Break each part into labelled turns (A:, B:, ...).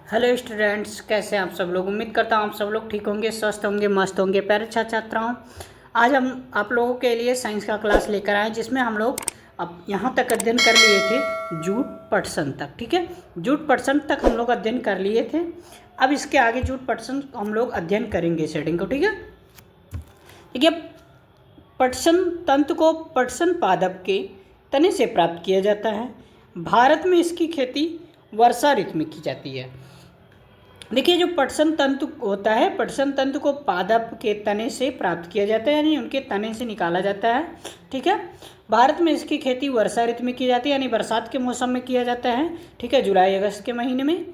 A: Hello students, कैसे हैं आप सब लोग। उम्मीद करता हूँ आप सब लोग ठीक होंगे, स्वस्थ होंगे, मस्त होंगे, प्यारे छात्र छात्राओं। आज हम आप लोगों के लिए साइंस का क्लास लेकर आए जिसमें हम लोग अब यहाँ तक अध्ययन कर लिए थे जूट पटसन तक। ठीक है, जूट पटसन तक हम लोग अध्ययन कर लिए थे। अब इसके आगे जूट पटसन हम लोग अध्ययन करेंगे सेटिंग को। ठीक है, देखिए, पटसन तंतु को पटसन पादप के तने से प्राप्त किया जाता है। भारत में इसकी खेती वर्षा ऋतु में की जाती है। देखिए, जो पटसन तंतु होता है, पटसन तंतु को पादप के तने से प्राप्त किया जाता है, यानी उनके तने से निकाला जाता है। ठीक है, भारत में इसकी खेती वर्षा ऋतु में की जाती है, यानी बरसात के मौसम में किया जाता है। ठीक है, जुलाई अगस्त के महीने में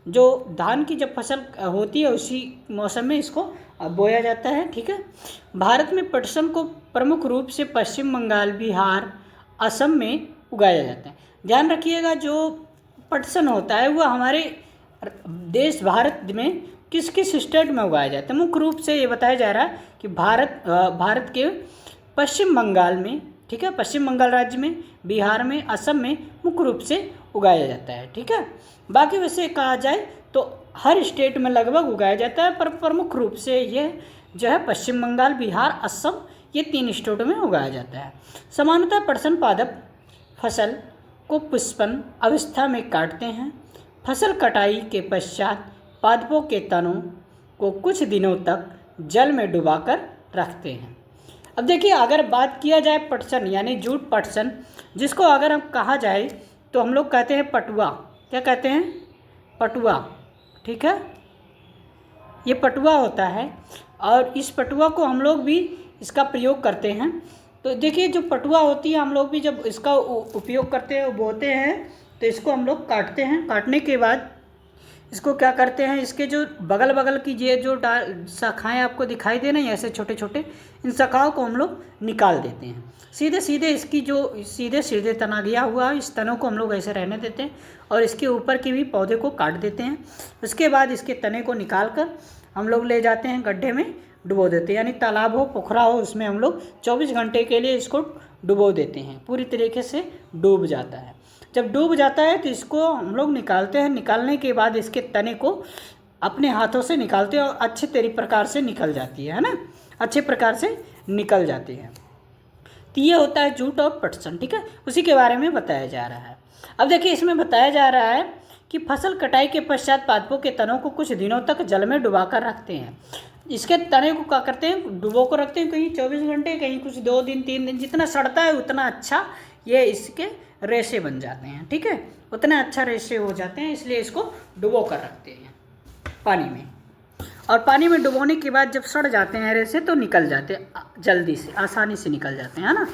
A: जो धान की जब फसल होती है उसी मौसम में इसको बोया जाता है। ठीक है, भारत में पटसन को प्रमुख रूप से पश्चिम बंगाल, बिहार, असम में उगाया जाता है। ध्यान रखिएगा, जो पटसन होता है वह हमारे देश भारत में किस किस स्टेट में उगाया जाता है। मुख्य रूप से ये बताया जा रहा है कि भारत के पश्चिम बंगाल में, ठीक है, पश्चिम बंगाल राज्य में, बिहार में, असम में मुख्य रूप से उगाया जाता है। ठीक है, बाकी वैसे कहा जाए तो हर स्टेट में लगभग उगाया जाता है, पर प्रमुख रूप से ये जो है पश्चिम बंगाल, बिहार, असम, ये 3 स्टेटों में उगाया जाता है। सामान्यतः पटसन पादप फसल को पुष्पन अवस्था में काटते हैं। फसल कटाई के पश्चात पादपों के तनों को कुछ दिनों तक जल में डुबाकर रखते हैं। अब देखिए, अगर बात किया जाए पटसन यानी जूट पटसन, जिसको अगर हम कहा जाए तो हम लोग कहते हैं पटुआ। क्या कहते हैं? पटुआ। ठीक है, ये पटुआ होता है और इस पटुआ को हम लोग भी इसका प्रयोग करते हैं। तो देखिए, जो पटुआ होती है हम लोग भी जब इसका उपयोग करते हैं, बोते हैं, तो इसको हम लोग काटते हैं। काटने के बाद इसको क्या करते हैं, इसके जो बगल बगल की ये जो शाखाएँ आपको दिखाई दे रही हैं ऐसे छोटे छोटे, इन शाखाओं को हम लोग निकाल देते हैं। सीधे सीधे इसकी जो सीधे सीधे तना गया हुआ इस तनों को हम लोग ऐसे रहने देते हैं और इसके ऊपर के भी पौधे को काट देते हैं। उसके बाद इसके तने को निकाल कर हम लोग ले जाते हैं गड्ढे में डुबो देते हैं, यानी तालाब हो, पोखरा हो, उसमें हम लोग 24 घंटे के लिए इसको डुबो देते हैं। पूरी तरीके से डूब जाता है। जब डूब जाता है तो इसको हम लोग निकालते हैं। निकालने के बाद इसके तने को अपने हाथों से निकालते हैं और अच्छे प्रकार से निकल जाती है ना, अच्छे प्रकार से निकल जाती है। तो ये होता है जूट और पटसन। ठीक है, उसी के बारे में बताया जा रहा है। अब देखिए, इसमें बताया जा रहा है कि फसल कटाई के पश्चात पादपों के तनों को कुछ दिनों तक जल में डुबाकर रखते हैं। इसके तने को क्या करते हैं, डुबो कर रखते हैं, कहीं 24 घंटे, कहीं कुछ 2 दिन 3 दिन, जितना सड़ता है उतना अच्छा ये इसके रेशे बन जाते हैं। ठीक है, उतना अच्छा रेशे हो जाते हैं, इसलिए इसको डुबो कर रखते हैं पानी में। और पानी में डुबोने के बाद जब सड़ जाते हैं रेशे तो निकल जाते हैं, जल्दी से, आसानी से निकल जाते हैं, है ना।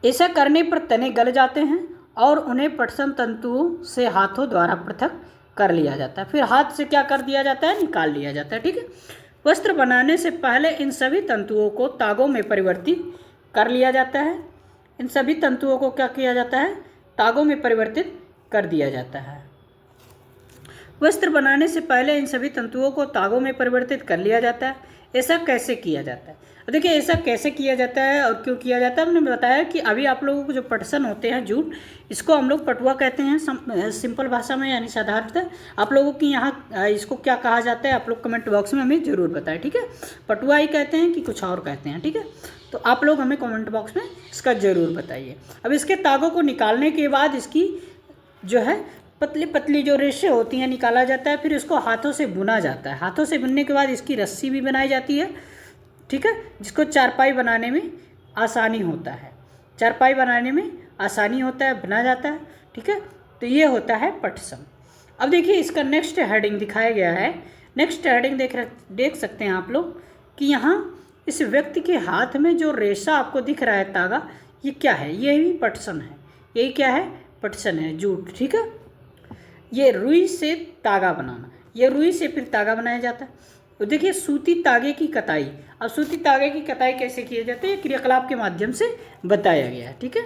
A: ऐसा करने पर तने गल जाते हैं और उन्हें पटसन तंतुओं से हाथों द्वारा पृथक कर लिया जाता है। फिर हाथ से क्या कर दिया जाता है, निकाल लिया जाता है। ठीक है, वस्त्र बनाने से पहले इन सभी तंतुओं को तागों में परिवर्तित कर लिया जाता है। इन सभी तंतुओं को क्या किया जाता है, तागों में परिवर्तित कर दिया जाता है। वस्त्र बनाने से पहले इन सभी तंतुओं को तागों में परिवर्तित कर लिया जाता है। ऐसा कैसे किया जाता है? देखिए, ऐसा कैसे किया जाता है और क्यों किया जाता है, हमने बताया कि अभी आप लोगों को जो पटसन होते हैं जूट, इसको हम लोग पटुआ कहते हैं सिंपल भाषा में, यानी साधारणतः। आप लोगों की यहाँ इसको क्या कहा जाता है आप लोग कमेंट बॉक्स में हमें ज़रूर बताएं। ठीक है, पटुआ ही कहते हैं कि कुछ और कहते हैं? ठीक है, तो आप लोग हमें कमेंट बॉक्स में इसका ज़रूर बताइए। अब इसके तागों को निकालने के बाद इसकी जो है पतली पतली जो रेशे होती हैं निकाला जाता है। फिर इसको हाथों से बुना जाता है। हाथों से बुनने के बाद इसकी रस्सी भी बनाई जाती है। ठीक है, जिसको चारपाई बनाने में आसानी होता है, चारपाई बनाने में आसानी होता है, बना जाता है। ठीक है, तो ये होता है पटसन। अब देखिए, इसका नेक्स्ट हेडिंग दिखाया गया है। नेक्स्ट हेडिंग देख सकते हैं आप लोग कि यहाँ इस व्यक्ति के हाथ में जो रेशा आपको दिख रहा है, तागा, ये क्या है? ये भी पटसन है। यही क्या है? पटसन है, जूट। ठीक है, ये रुई से तागा बनाना, ये रुई से फिर तागा बनाया जाता है। तो देखिए, सूती तागे की कताई। अब सूती तागे की कताई कैसे की जाती है, क्रियाकलाप के माध्यम से बताया गया है। ठीक है,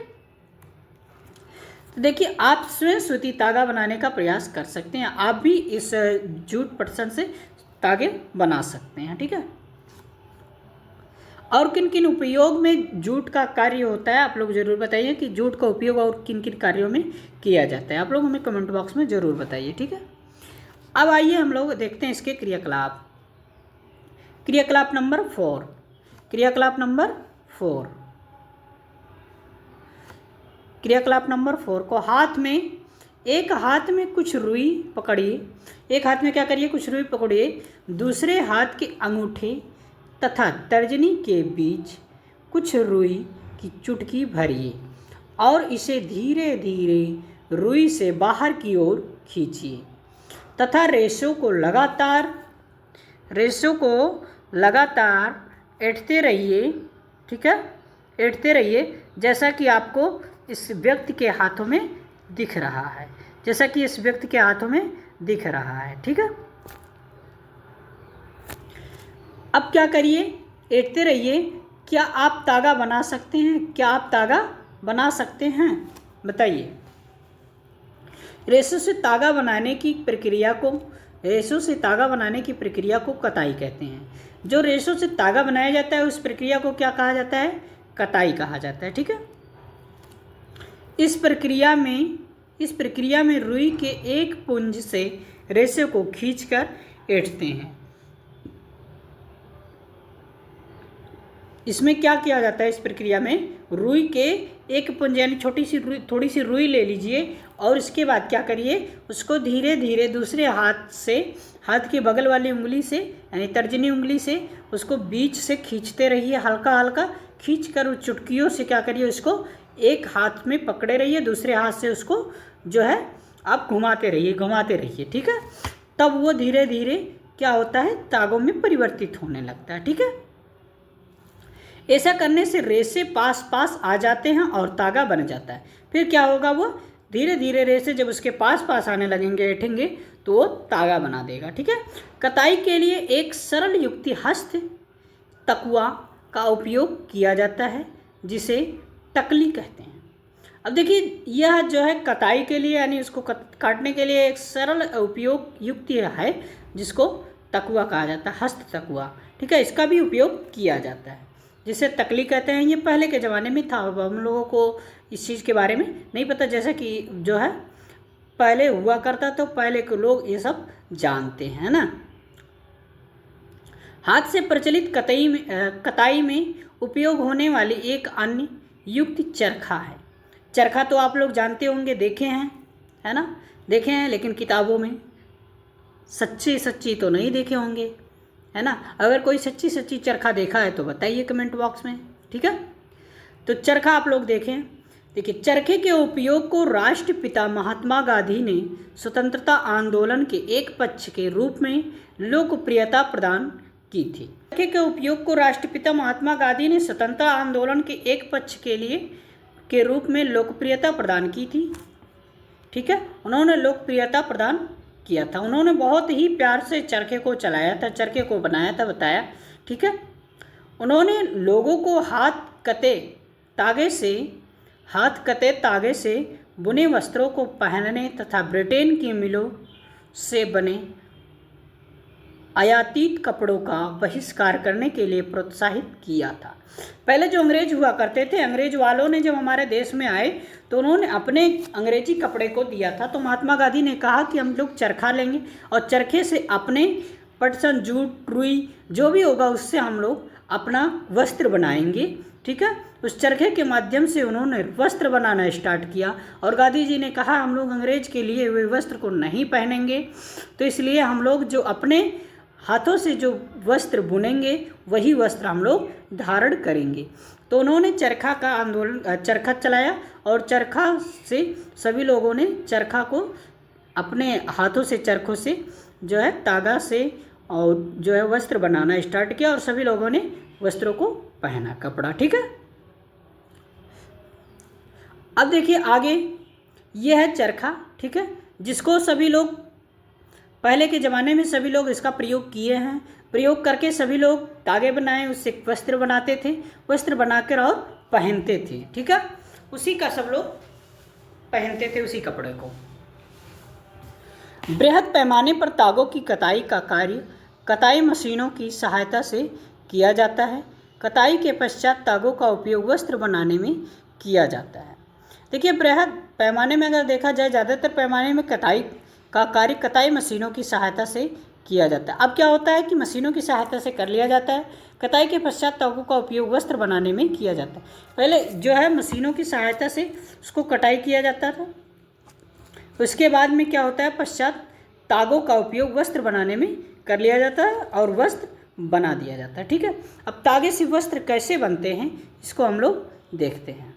A: तो देखिए, आप स्वयं सूती तागा बनाने का प्रयास कर सकते हैं। आप भी इस जूट पटसन से तागे बना सकते हैं। ठीक है, और किन किन उपयोग में जूट का कार्य होता है आप लोग ज़रूर बताइए कि जूट का उपयोग और किन किन कार्यों में किया जाता है। आप लोग हमें कमेंट बॉक्स में ज़रूर बताइए। ठीक है, अब आइए हम लोग देखते हैं इसके क्रियाकलाप। क्रियाकलाप नंबर 4। क्रियाकलाप नंबर 4। क्रियाकलाप नंबर 4 को एक हाथ में कुछ रुई पकड़िए। एक हाथ में क्या करिए, कुछ रुई पकड़िए, दूसरे हाथ के अंगूठे तथा तर्जनी के बीच कुछ रुई की चुटकी भरिए और इसे धीरे धीरे रुई से बाहर की ओर खींचिए तथा रेशों को लगातार ऐंठते रहिए। ठीक है, ऐंठते रहिए जैसा कि आपको इस व्यक्ति के हाथों में दिख रहा है, जैसा कि इस व्यक्ति के हाथों में दिख रहा है। ठीक है, अब क्या करिए, ऐंठते रहिए। क्या आप तागा बना सकते हैं? क्या आप तागा बना सकते हैं? बताइए। रेशों से तागा बनाने की प्रक्रिया को कताई कहते हैं। जो रेशों से तागा बनाया जाता है उस प्रक्रिया को क्या कहा जाता है? कताई कहा जाता है। ठीक है, इस प्रक्रिया में रुई के एक पुंज से रेशे को खींचकर ऐंठते हैं। इसमें क्या किया जाता है? इस प्रक्रिया में रुई के एक पुंज यानी थोड़ी सी रुई ले लीजिए और इसके बाद क्या करिए, उसको धीरे धीरे दूसरे हाथ के बगल वाली उंगली से यानी तर्जनी उंगली से उसको बीच से खींचते रहिए, हल्का हल्का खींचकर उस चुटकियों से क्या करिए, उसको एक हाथ में पकड़े रहिए, दूसरे हाथ से उसको जो है आप घुमाते रहिए। ठीक है, तब वो धीरे धीरे क्या होता है, तागों में परिवर्तित होने लगता है। ठीक है, ऐसा करने से रेशे पास पास आ जाते हैं और तागा बन जाता है। फिर क्या होगा, वो धीरे धीरे रेशे जब उसके पास पास आने लगेंगे, ऐंठेंगे तो वो तागा बना देगा। ठीक है, कताई के लिए एक सरल युक्ति हस्त तकुआ का उपयोग किया जाता है जिसे टकली कहते हैं। अब देखिए, यह जो है कताई के लिए यानी उसको काटने के लिए एक सरल उपयोग युक्ति है जिसको तकुआ कहा जाता है, हस्त तकुआ। ठीक है, इसका भी उपयोग किया जाता है जिसे तकली कहते हैं। ये पहले के ज़माने में था, अब हम लोगों को इस चीज़ के बारे में नहीं पता, जैसा कि जो है पहले हुआ करता तो पहले के लोग ये सब जानते हैं ना। हाथ से प्रचलित कताई में उपयोग होने वाली एक अन्य युक्ति चरखा है। चरखा तो आप लोग जानते होंगे, देखे हैं, है ना, देखे हैं, लेकिन किताबों में सच्ची तो नहीं देखे होंगे, है ना। अगर कोई सच्ची चरखा देखा है तो बताइए कमेंट बॉक्स में। ठीक है, तो चरखा आप लोग देखें। देखिए, चरखे के उपयोग को राष्ट्रपिता महात्मा गांधी ने स्वतंत्रता आंदोलन के एक पक्ष के रूप में लोकप्रियता प्रदान की थी। चरखे के उपयोग को राष्ट्रपिता महात्मा गांधी ने स्वतंत्रता आंदोलन के एक पक्ष के रूप में लोकप्रियता प्रदान की थी। ठीक है, उन्होंने लोकप्रियता प्रदान किया था। उन्होंने बहुत ही प्यार से चरखे को चलाया था, चरखे को बनाया था, बताया। ठीक है, उन्होंने लोगों को हाथ कते तागे से बुने वस्त्रों को पहनने तथा ब्रिटेन की मिलों से बने आयातित कपड़ों का बहिष्कार करने के लिए प्रोत्साहित किया था। पहले जो अंग्रेज हुआ करते थे, अंग्रेज वालों ने जब हमारे देश में आए तो उन्होंने अपने अंग्रेजी कपड़े को दिया था। तो महात्मा गांधी ने कहा कि हम लोग चरखा लेंगे और चरखे से अपने पटसन, जूट, रुई जो भी होगा उससे हम लोग अपना वस्त्र बनाएंगे। ठीक है, उस चरखे के माध्यम से उन्होंने वस्त्र बनाना स्टार्ट किया और गांधी जी ने कहा हम लोग अंग्रेज के लिए हुए वस्त्र को नहीं पहनेंगे, तो इसलिए हम लोग जो अपने हाथों से जो वस्त्र बुनेंगे वही वस्त्र हम लोग धारण करेंगे। तो उन्होंने चरखा चलाया और चरखा से सभी लोगों ने चरखा को अपने हाथों से, चरखों से जो है तागा से और जो है वस्त्र बनाना स्टार्ट किया और सभी लोगों ने वस्त्रों को पहना, कपड़ा। ठीक है, अब देखिए आगे, ये है चरखा। ठीक है, जिसको सभी लोग पहले के ज़माने में सभी लोग इसका प्रयोग किए हैं। प्रयोग करके सभी लोग तागे बनाए, उससे वस्त्र बनाते थे, वस्त्र बनाकर और पहनते थे। ठीक है, उसी का सब लोग पहनते थे, उसी कपड़े को। बृहद पैमाने पर तागों की कताई का कार्य कताई मशीनों की सहायता से किया जाता है। कताई के पश्चात तागों का उपयोग वस्त्र बनाने में किया जाता है। देखिए, बृहद पैमाने में अगर देखा जाए, ज़्यादातर पैमाने में कताई का कार्य कताई मशीनों की सहायता से किया जाता है। अब क्या होता है कि मशीनों की सहायता से कर लिया जाता है। कताई के पश्चात तागों का उपयोग वस्त्र बनाने में किया जाता है। पहले जो है मशीनों की सहायता से उसको कटाई किया जाता था, उसके बाद में क्या होता है, पश्चात तागों का उपयोग वस्त्र बनाने में कर लिया जाता है और वस्त्र बना दिया जाता है। ठीक है, अब तागे से वस्त्र कैसे बनते हैं इसको हम लोग देखते हैं।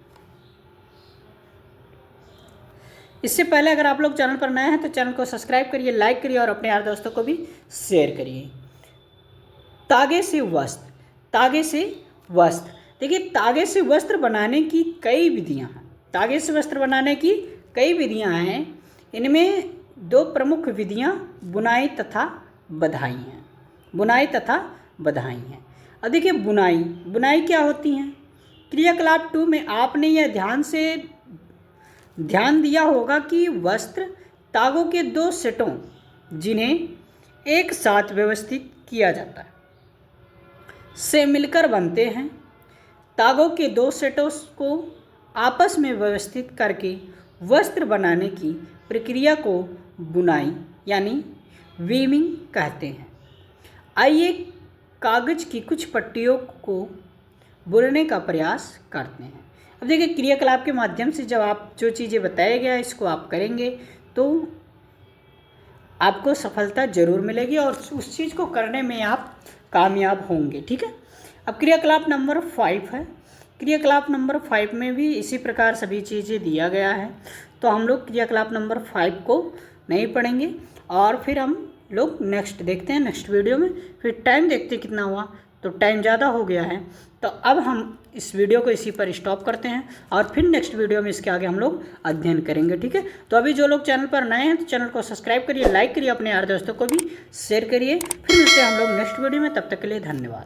A: इससे पहले अगर आप लोग चैनल पर नए हैं तो चैनल को सब्सक्राइब करिए, लाइक करिए और अपने यार दोस्तों को भी शेयर करिए। तागे से वस्त्र, तागे से वस्त्र, देखिए तागे से वस्त्र बनाने की कई विधियां हैं। तागे से वस्त्र बनाने की कई विधियां हैं। इनमें दो प्रमुख विधियां बुनाई तथा बधाई हैं। बुनाई तथा बधाई हैं। अब देखिए बुनाई, बुनाई क्या होती है। क्रियाकलाप 2 में आपने यह ध्यान दिया होगा कि वस्त्र तागों के 2 सेटों जिन्हें एक साथ व्यवस्थित किया जाता है से मिलकर बनते हैं। तागों के 2 सेटों को आपस में व्यवस्थित करके वस्त्र बनाने की प्रक्रिया को बुनाई यानी वीविंग कहते हैं। आइए कागज की कुछ पट्टियों को बुनने का प्रयास करते हैं। अब देखिए क्रियाकलाप के माध्यम से जब आप जो चीज़ें बताया गया इसको आप करेंगे तो आपको सफलता जरूर मिलेगी और उस चीज़ को करने में आप कामयाब होंगे। ठीक है, अब क्रियाकलाप नंबर 5 है। क्रियाकलाप नंबर 5 में भी इसी प्रकार सभी चीज़ें दिया गया है, तो हम लोग क्रियाकलाप नंबर 5 को नहीं पढ़ेंगे और फिर हम लोग नेक्स्ट देखते हैं नेक्स्ट वीडियो में। फिर टाइम देखते हैं कितना हुआ, तो टाइम ज़्यादा हो गया है, तो अब हम इस वीडियो को इसी पर स्टॉप करते हैं और फिर नेक्स्ट वीडियो में इसके आगे हम लोग अध्ययन करेंगे। ठीक है, तो अभी जो लोग चैनल पर नए हैं तो चैनल को सब्सक्राइब करिए, लाइक करिए, अपने यार दोस्तों को भी शेयर करिए। फिर मिलते हैं हम लोग नेक्स्ट वीडियो में, तब तक के लिए धन्यवाद।